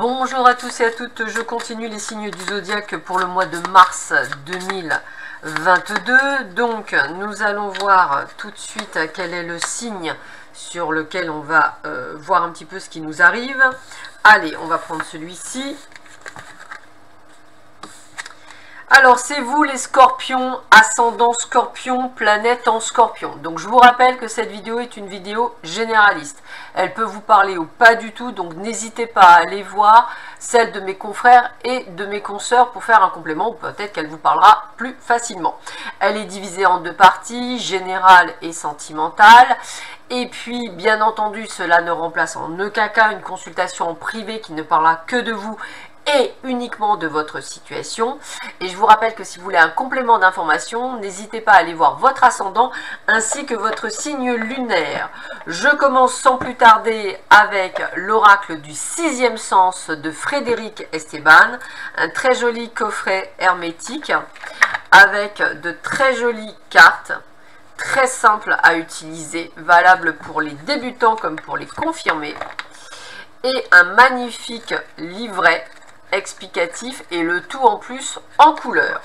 Bonjour à tous et à toutes, je continue les signes du zodiaque pour le mois de mars 2022. Donc nous allons voir tout de suite quel est le signe sur lequel on va voir un petit peu ce qui nous arrive. Allez, on va prendre celui-ci. Alors, c'est vous les scorpions, ascendant scorpion, planète en scorpion. Donc, je vous rappelle que cette vidéo est une vidéo généraliste. Elle peut vous parler ou pas du tout, donc n'hésitez pas à aller voir celle de mes confrères et de mes consoeurs pour faire un complément, ou peut-être qu'elle vous parlera plus facilement. Elle est divisée en deux parties, générale et sentimentale. Et puis, bien entendu, cela ne remplace en aucun cas une consultation en privé qui ne parlera que de vous et uniquement de votre situation. Et je vous rappelle que si vous voulez un complément d'information, n'hésitez pas à aller voir votre ascendant ainsi que votre signe lunaire. Je commence sans plus tarder avec l'oracle du sixième sens de Frédéric Esteban, un très joli coffret hermétique avec de très jolies cartes, très simples à utiliser, valables pour les débutants comme pour les confirmés, et un magnifique livret explicatif et le tout en plus en couleur.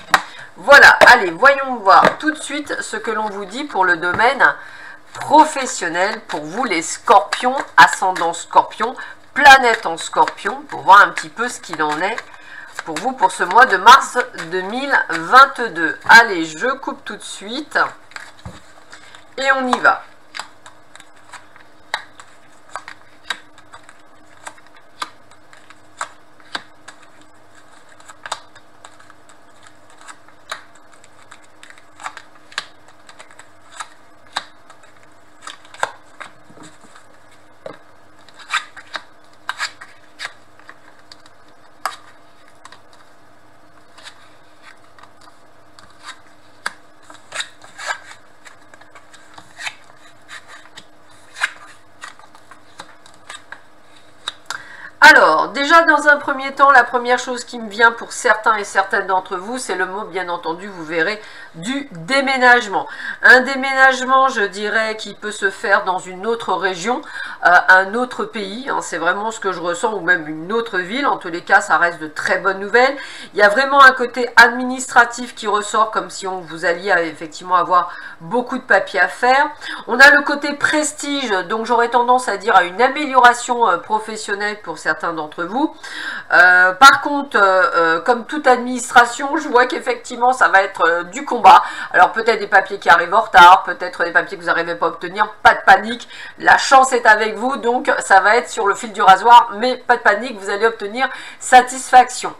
Voilà, allez, voyons voir tout de suite ce que l'on vous dit pour le domaine professionnel, pour vous les scorpions, ascendant scorpion, planète en scorpion, pour voir un petit peu ce qu'il en est pour vous pour ce mois de mars 2022. Allez, je coupe tout de suite et on y va. Alors, déjà dans un premier temps, la première chose qui me vient pour certains et certaines d'entre vous, c'est le mot, bien entendu, vous verrez, du déménagement. Un déménagement, je dirais, qui peut se faire dans une autre région, un autre pays, hein, c'est vraiment ce que je ressens, ou même une autre ville. En tous les cas, ça reste de très bonnes nouvelles. Il y a vraiment un côté administratif qui ressort, comme si vous alliez effectivement avoir beaucoup de papiers à faire. On a le côté prestige, donc j'aurais tendance à dire à une amélioration professionnelle pour certains d'entre vous. Par contre, comme toute administration, je vois qu'effectivement ça va être du combat. Alors peut-être des papiers qui arrivent en retard, peut-être des papiers que vous n'arrivez pas à obtenir, pas de panique, la chance est avec vous, donc ça va être sur le fil du rasoir, mais pas de panique, vous allez obtenir satisfaction.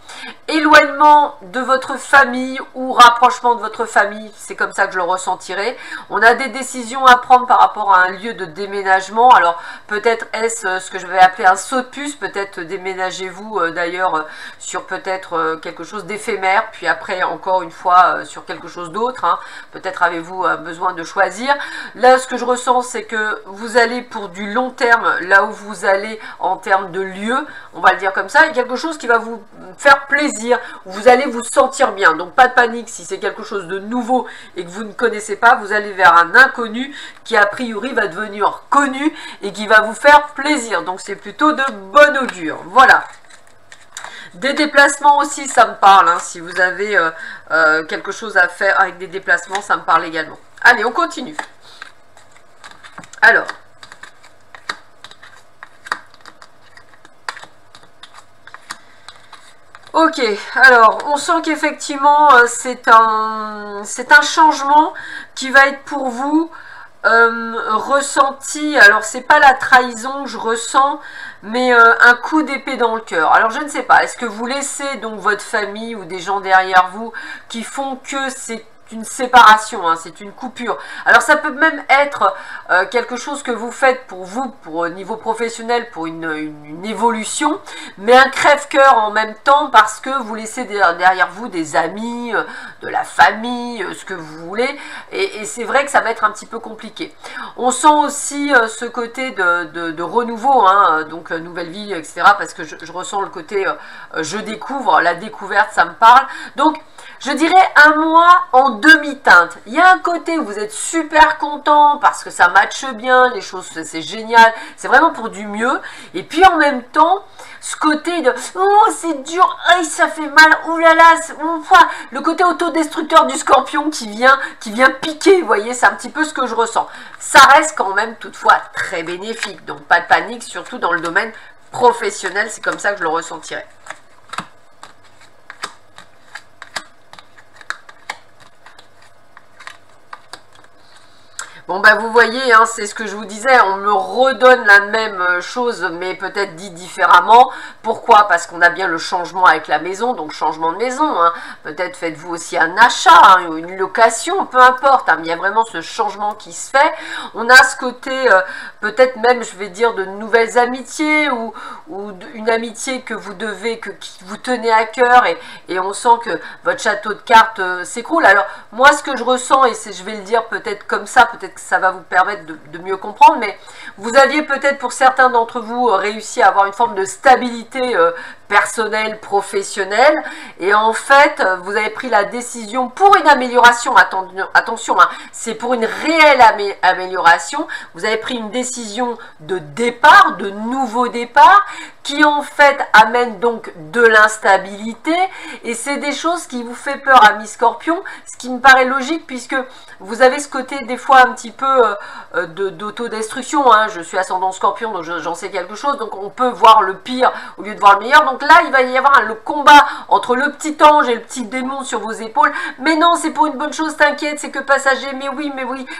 Éloignement de votre famille ou rapprochement de votre famille, c'est comme ça que je le ressentirai. On a des décisions à prendre par rapport à un lieu de déménagement. Alors peut-être est-ce ce que je vais appeler un saut de puce, peut-être déménagez-vous d'ailleurs sur peut-être quelque chose d'éphémère, puis après encore une fois sur quelque chose d'autre, hein. Peut-être avez-vous besoin de choisir. Là ce que je ressens, c'est que vous allez pour du long terme, là où vous allez en termes de lieu, on va le dire comme ça, et quelque chose qui va vous faire plaisir, où vous allez vous sentir bien. Donc pas de panique si c'est quelque chose de nouveau et que vous ne connaissez pas, vous allez vers un inconnu qui a priori va devenir connu et qui va vous faire plaisir. Donc c'est plutôt de bon augure. Voilà. Des déplacements aussi, ça me parle, hein. Si vous avez quelque chose à faire avec des déplacements, ça me parle également. Allez, on continue. Alors. Ok, alors on sent qu'effectivement c'est un changement qui va être pour vous ressenti. Alors c'est pas la trahison que je ressens, mais un coup d'épée dans le cœur. Alors je ne sais pas, est-ce que vous laissez donc votre famille ou des gens derrière vous qui font que c'est une séparation, hein, c'est une coupure. Alors ça peut même être quelque chose que vous faites pour vous, pour niveau professionnel, pour une évolution, mais un crève-cœur en même temps parce que vous laissez derrière vous des amis, de la famille, ce que vous voulez, et c'est vrai que ça va être un petit peu compliqué. On sent aussi ce côté de renouveau, hein, donc nouvelle vie, etc., parce que je ressens le côté je découvre, la découverte, ça me parle. Donc je dirais un mois en demi-teinte. Il y a un côté où vous êtes super content parce que ça matche bien, les choses, c'est génial, c'est vraiment pour du mieux. Et puis en même temps, ce côté de « Oh, c'est dur, aïe, ça fait mal, oh là là », le côté autodestructeur du scorpion qui vient piquer, vous voyez, c'est un petit peu ce que je ressens. Ça reste quand même toutefois très bénéfique, donc pas de panique, surtout dans le domaine professionnel, c'est comme ça que je le ressentirai. Bon, bah vous voyez, hein, c'est ce que je vous disais, on me redonne la même chose, mais peut-être dit différemment. Pourquoi? Parce qu'on a bien le changement avec la maison, donc changement de maison. Hein. Peut-être faites-vous aussi un achat, hein, ou une location, peu importe. Hein, mais il y a vraiment ce changement qui se fait. On a ce côté, peut-être même, je vais dire, de nouvelles amitiés, ou une amitié que vous devez, qui vous tenez à cœur, et on sent que votre château de cartes s'écroule. Alors, moi, ce que je ressens, et je vais le dire peut-être comme ça, peut-être que ça va vous permettre de mieux comprendre, mais vous aviez peut-être pour certains d'entre vous réussi à avoir une forme de stabilité personnelle, professionnelle, et en fait, vous avez pris la décision pour une amélioration, attention, hein, c'est pour une réelle amélioration, vous avez pris une décision de départ, de nouveau départ, qui en fait amène donc de l'instabilité, et c'est des choses qui vous fait peur, amis Scorpion, ce qui me paraît logique, puisque vous avez ce côté des fois un petit peu d'autodestruction, hein. Je suis ascendant Scorpion, donc j'en sais quelque chose, donc on peut voir le pire au lieu de voir le meilleur, donc là il va y avoir le combat entre le petit ange et le petit démon sur vos épaules, mais non, c'est pour une bonne chose, t'inquiète, c'est que passager, mais oui,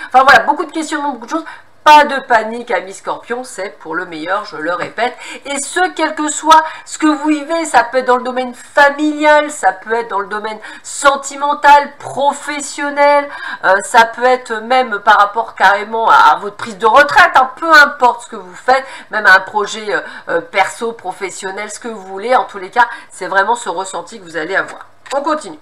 enfin voilà, beaucoup de questionnements, beaucoup de choses. Pas de panique, amis Scorpion, c'est pour le meilleur, je le répète. Et ce, quel que soit ce que vous vivez, ça peut être dans le domaine familial, ça peut être dans le domaine sentimental, professionnel, ça peut être même par rapport carrément à votre prise de retraite, hein, peu importe ce que vous faites, même un projet perso, professionnel, ce que vous voulez. En tous les cas, c'est vraiment ce ressenti que vous allez avoir. On continue.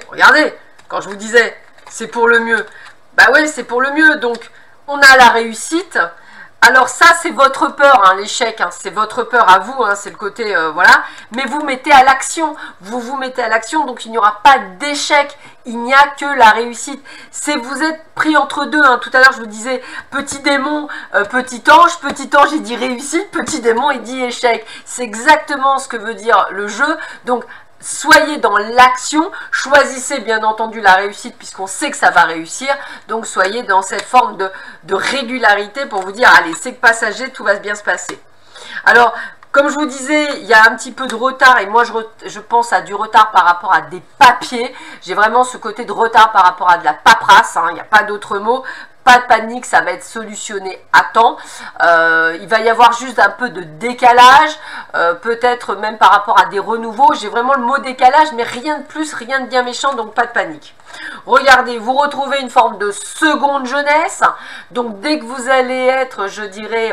Regardez, quand je vous disais, c'est pour le mieux. Bah oui, c'est pour le mieux. Donc, on a la réussite. Alors ça, c'est votre peur, hein, l'échec. Hein, c'est votre peur à vous. Hein, c'est le côté, voilà. Mais vous mettez à l'action. Vous vous mettez à l'action. Donc, il n'y aura pas d'échec. Il n'y a que la réussite. C'est vous êtes pris entre deux. Hein. Tout à l'heure, je vous disais, petit démon, petit ange. Petit ange, il dit réussite. Petit démon, il dit échec. C'est exactement ce que veut dire le jeu. Donc, soyez dans l'action, choisissez bien entendu la réussite puisqu'on sait que ça va réussir, donc soyez dans cette forme de régularité pour vous dire, allez, c'est que passager, tout va bien se passer. Alors, comme je vous disais, il y a un petit peu de retard et moi je pense à du retard par rapport à des papiers, j'ai vraiment ce côté de retard par rapport à de la paperasse, hein, il n'y a pas d'autre mot. Pas de panique, ça va être solutionné à temps. Il va y avoir juste un peu de décalage, peut-être même par rapport à des renouveaux. J'ai vraiment le mot décalage, mais rien de plus, rien de bien méchant, donc pas de panique. Regardez, vous retrouvez une forme de seconde jeunesse. Donc dès que vous allez être, je dirais,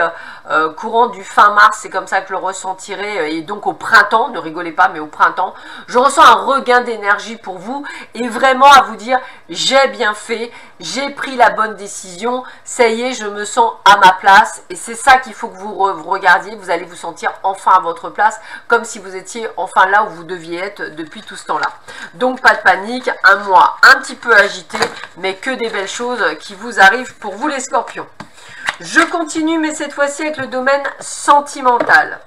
courant du fin mars, c'est comme ça que je le ressentirai, et donc au printemps, ne rigolez pas, mais au printemps, je ressens un regain d'énergie pour vous, et vraiment à vous dire, j'ai bien fait, j'ai pris la bonne décision, ça y est, je me sens à ma place, et c'est ça qu'il faut que vous regardiez, vous allez vous sentir enfin à votre place, comme si vous étiez enfin là où vous deviez être depuis tout ce temps-là. Donc pas de panique, un mois un petit peu agité, mais que des belles choses qui vous arrivent pour vous les Scorpions. Je continue, mais cette fois-ci avec le domaine sentimental.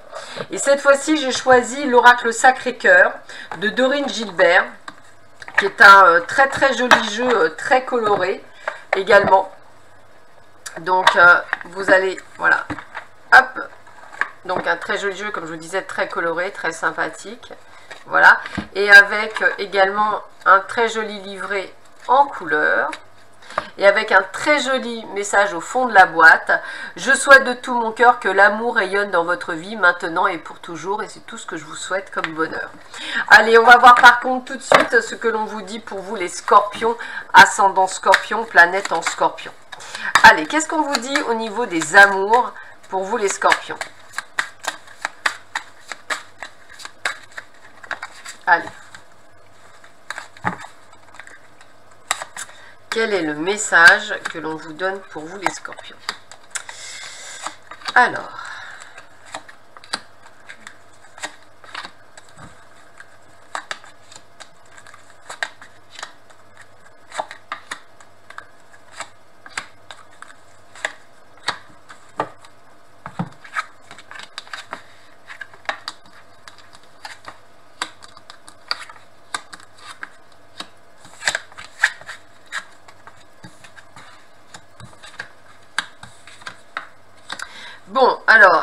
Et cette fois-ci, j'ai choisi l'oracle Sacré-Cœur de Dorine Gilbert, qui est un très très joli jeu, très coloré également. Donc, vous allez, voilà, hop, donc un très joli jeu, comme je vous disais, très coloré, très sympathique. Voilà, et avec également un très joli livret en couleur. Et avec un très joli message au fond de la boîte. Je souhaite de tout mon cœur que l'amour rayonne dans votre vie maintenant et pour toujours. Et c'est tout ce que je vous souhaite comme bonheur. Allez, on va voir par contre tout de suite ce que l'on vous dit pour vous les Scorpions. Ascendant Scorpion, planète en Scorpion. Allez, qu'est-ce qu'on vous dit au niveau des amours pour vous les Scorpions? Allez. Quel est le message que l'on vous donne pour vous les Scorpions? Alors,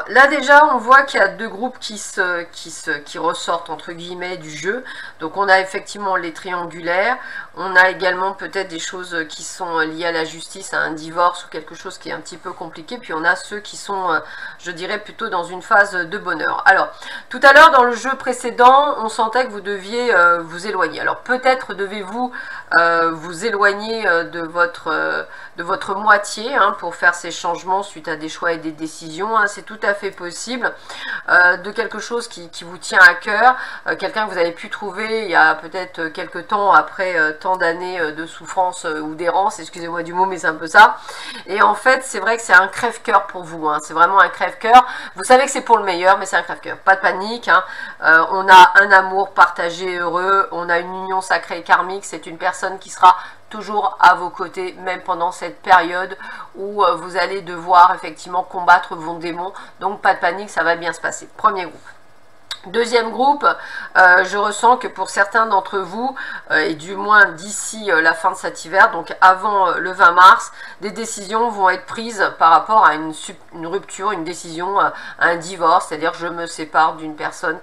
Alors, là déjà, on voit qu'il y a deux groupes qui ressortent, entre guillemets, du jeu. Donc, on a effectivement les triangulaires. On a également peut-être des choses qui sont liées à la justice, à un divorce ou quelque chose qui est un petit peu compliqué. Puis, on a ceux qui sont, je dirais, plutôt dans une phase de bonheur. Alors, tout à l'heure, dans le jeu précédent, on sentait que vous deviez vous éloigner. Alors, peut-être devez-vous vous éloigner de votre moitié pour faire ces changements suite à des choix et des décisions. C'est tout à fait possible. De quelque chose qui vous tient à cœur, quelqu'un que vous avez pu trouver il y a peut-être quelques temps après tant d'années de souffrance ou d'errance, excusez-moi du mot, mais c'est un peu ça. Et en fait, c'est vrai que c'est un crève-cœur pour vous. C'est vraiment un crève-cœur. Vous savez que c'est pour le meilleur, mais c'est un crève-cœur. Pas de panique. On a un amour partagé heureux. On a une union sacrée et karmique. C'est une personne qui sera toujours à vos côtés, même pendant cette période où vous allez devoir effectivement combattre vos démons. Donc pas de panique, ça va bien se passer. Premier groupe. Deuxième groupe, je ressens que pour certains d'entre vous, et du moins d'ici la fin de cet hiver, donc avant le 20 mars, des décisions vont être prises par rapport à une rupture, une décision, un divorce, c'est-à-dire je me sépare d'une personne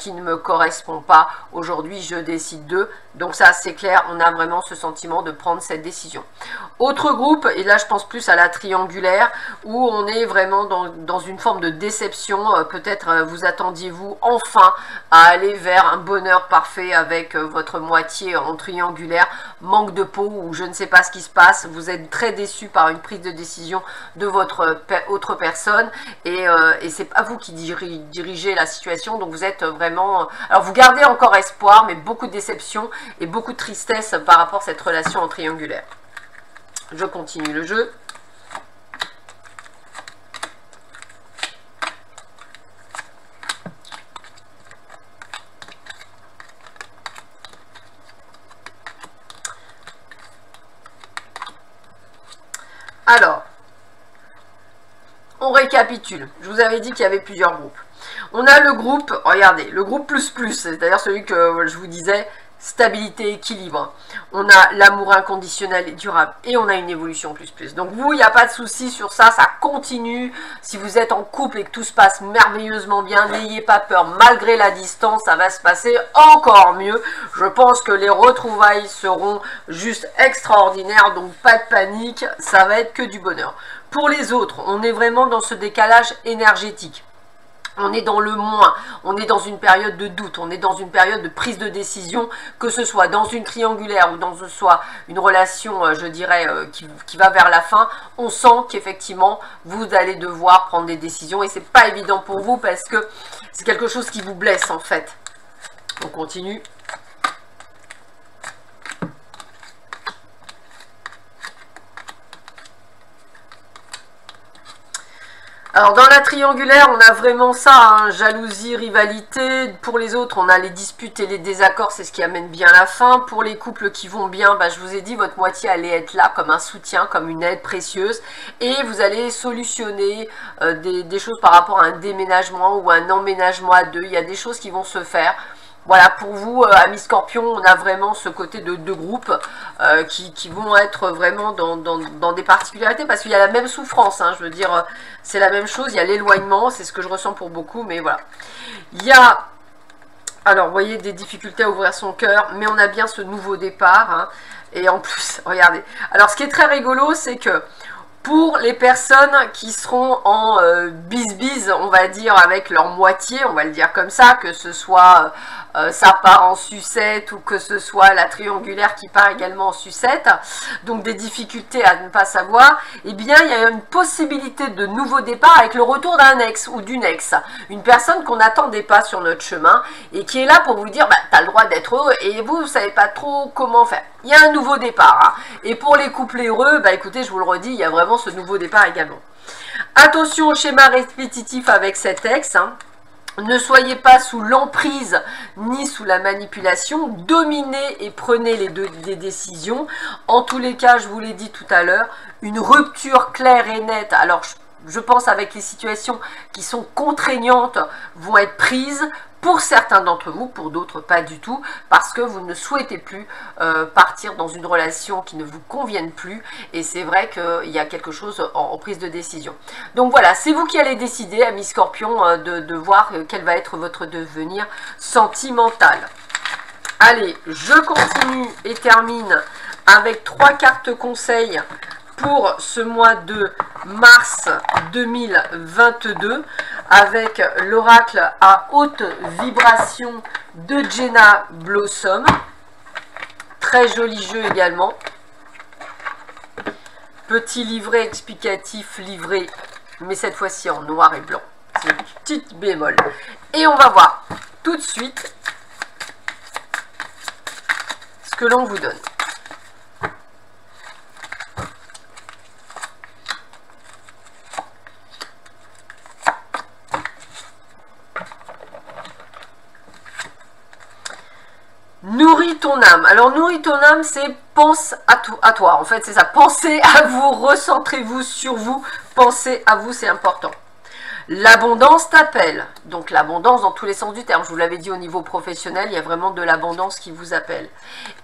qui ne me correspond pas. Aujourd'hui, je décide d'eux. Donc ça, c'est clair, on a vraiment ce sentiment de prendre cette décision. Autre groupe, et là je pense plus à la triangulaire, où on est vraiment dans une forme de déception. Peut-être vous attendiez-vous enfin à aller vers un bonheur parfait avec votre moitié en triangulaire, manque de peau ou je ne sais pas ce qui se passe. Vous êtes très déçu par une prise de décision de votre autre personne et c'est pas vous qui dirigez la situation, donc vous êtes vraiment... Alors vous gardez encore espoir, mais beaucoup de déception et beaucoup de tristesse par rapport à cette relation en triangulaire. Je continue le jeu. Alors, on récapitule. Je vous avais dit qu'il y avait plusieurs groupes. On a le groupe, regardez, le groupe plus, c'est-à-dire celui que je vous disais, stabilité, équilibre. On a l'amour inconditionnel et durable et on a une évolution plus. Donc vous, il n'y a pas de souci sur ça, ça continue. Si vous êtes en couple et que tout se passe merveilleusement bien, n'ayez pas peur. Malgré la distance, ça va se passer encore mieux. Je pense que les retrouvailles seront juste extraordinaires, donc pas de panique, ça va être que du bonheur. Pour les autres, on est vraiment dans ce décalage énergétique. On est dans le moins, on est dans une période de doute, on est dans une période de prise de décision, que ce soit dans une triangulaire ou dans une relation, je dirais, qui va vers la fin. On sent qu'effectivement, vous allez devoir prendre des décisions et c'est pas évident pour vous parce que c'est quelque chose qui vous blesse en fait. On continue. Alors dans la triangulaire, on a vraiment ça, jalousie, rivalité. Pour les autres, on a les disputes et les désaccords, c'est ce qui amène bien la fin. Pour les couples qui vont bien, je vous ai dit, votre moitié allait être là comme un soutien, comme une aide précieuse. Et vous allez solutionner des choses par rapport à un déménagement ou un emménagement à deux. Il y a des choses qui vont se faire. Voilà, pour vous, amis Scorpion, on a vraiment ce côté de deux groupes qui vont être vraiment dans des particularités parce qu'il y a la même souffrance, je veux dire, c'est la même chose, il y a l'éloignement, c'est ce que je ressens pour beaucoup, mais voilà. Il y a, alors, vous voyez, des difficultés à ouvrir son cœur, mais on a bien ce nouveau départ, et en plus, regardez. Alors, ce qui est très rigolo, c'est que pour les personnes qui seront en bis-bis, on va dire, avec leur moitié, on va le dire comme ça, que ce soit ça part en sucette ou que ce soit la triangulaire qui part également en sucette, donc des difficultés à ne pas savoir, eh bien il y a une possibilité de nouveau départ avec le retour d'un ex ou d'une ex, une personne qu'on n'attendait pas sur notre chemin et qui est là pour vous dire t'as le droit d'être heureux et vous ne savez pas trop comment faire. Il y a un nouveau départ, et pour les couples heureux, écoutez, je vous le redis, il y a vraiment ce nouveau départ également. Attention au schéma répétitif avec cet ex, Ne soyez pas sous l'emprise ni sous la manipulation, dominez et prenez les décisions. En tous les cas, je vous l'ai dit tout à l'heure, une rupture claire et nette, alors je pense avec les situations qui sont contraignantes, vont être prises Pour certains d'entre vous, pour d'autres pas du tout, parce que vous ne souhaitez plus partir dans une relation qui ne vous convienne plus, et c'est vrai qu'il y a quelque chose en prise de décision. Donc voilà, c'est vous qui allez décider, amis Scorpion, de voir quel va être votre devenir sentimental. Allez, je continue et termine avec 3 cartes conseils pour ce mois de mars 2022 avec l'oracle à haute vibration de Jenna Blossom. Très joli jeu également. Petit livret explicatif livré, mais cette fois-ci en noir et blanc. C'est une petite bémol. Et on va voir tout de suite ce que l'on vous donne. Nourris ton âme. Alors, nourris ton âme, c'est pense à toi. En fait, c'est ça. Pensez à vous, recentrez-vous sur vous. Pensez à vous, c'est important. L'abondance t'appelle. Donc, l'abondance dans tous les sens du terme. Je vous l'avais dit au niveau professionnel, il y a vraiment de l'abondance qui vous appelle.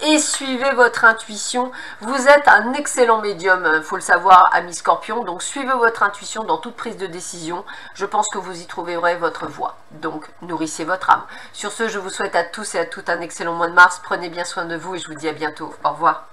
Et suivez votre intuition. Vous êtes un excellent médium, il faut le savoir, ami Scorpion. Donc, suivez votre intuition dans toute prise de décision. Je pense que vous y trouverez votre voie. Donc, nourrissez votre âme. Sur ce, je vous souhaite à tous et à toutes un excellent mois de mars. Prenez bien soin de vous et je vous dis à bientôt. Au revoir.